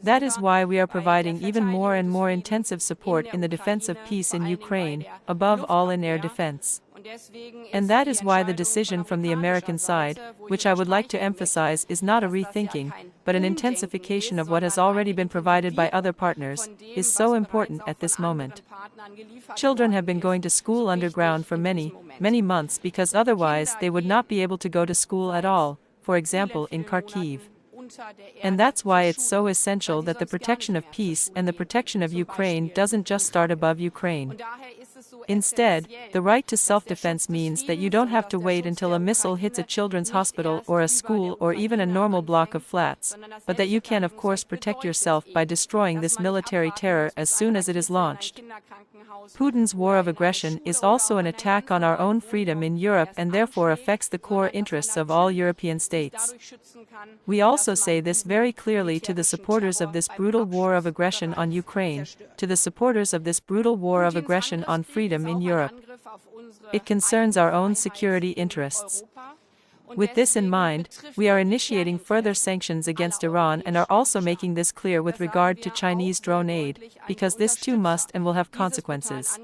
That is why we are providing even more and more intensive support in the defense of peace in Ukraine, above all in air defense. And that is why the decision from the American side, which I would like to emphasize is not a rethinking, but an intensification of what has already been provided by other partners, is so important at this moment. Children have been going to school underground for many, many months because otherwise they would not be able to go to school at all, for example in Kharkiv. And that's why it's so essential that the protection of peace and the protection of Ukraine doesn't just start above Ukraine. Instead, the right to self-defense means that you don't have to wait until a missile hits a children's hospital or a school or even a normal block of flats, but that you can of course protect yourself by destroying this military terror as soon as it is launched. Putin's war of aggression is also an attack on our own freedom in Europe and therefore affects the core interests of all European states. We also say this very clearly to the supporters of this brutal war of aggression on Ukraine, to the supporters of this brutal war of aggression on freedom in Europe. It concerns our own security interests. With this in mind, we are initiating further sanctions against Iran and are also making this clear with regard to Chinese drone aid, because this too must and will have consequences.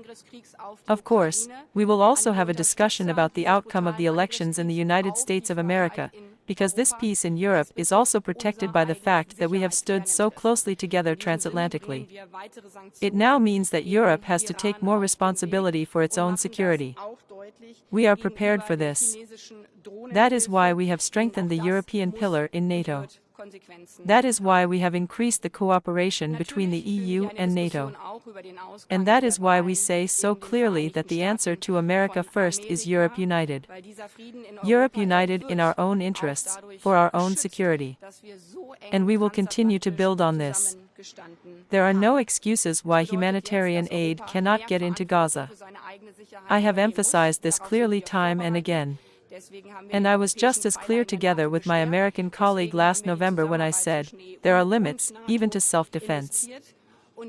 Of course, we will also have a discussion about the outcome of the elections in the United States of America, because this peace in Europe is also protected by the fact that we have stood so closely together transatlantically. It now means that Europe has to take more responsibility for its own security. We are prepared for this. That is why we have strengthened the European pillar in NATO. That is why we have increased the cooperation between the EU and NATO. And that is why we say so clearly that the answer to America first is Europe united. Europe united in our own interests, for our own security. And we will continue to build on this. There are no excuses why humanitarian aid cannot get into Gaza. I have emphasized this clearly time and again. And I was just as clear together with my American colleague last November when I said, there are limits, even to self-defense.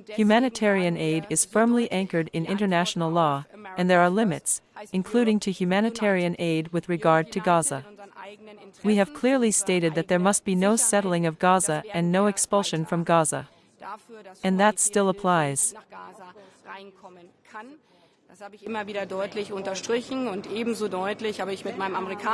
Humanitarian aid is firmly anchored in international law, and there are limits, including to humanitarian aid with regard to Gaza. We have clearly stated that there must be no settling of Gaza and no expulsion from Gaza. And that still applies. Das habe ich immer wieder deutlich unterstrichen und ebenso deutlich habe ich mit meinem amerikanischen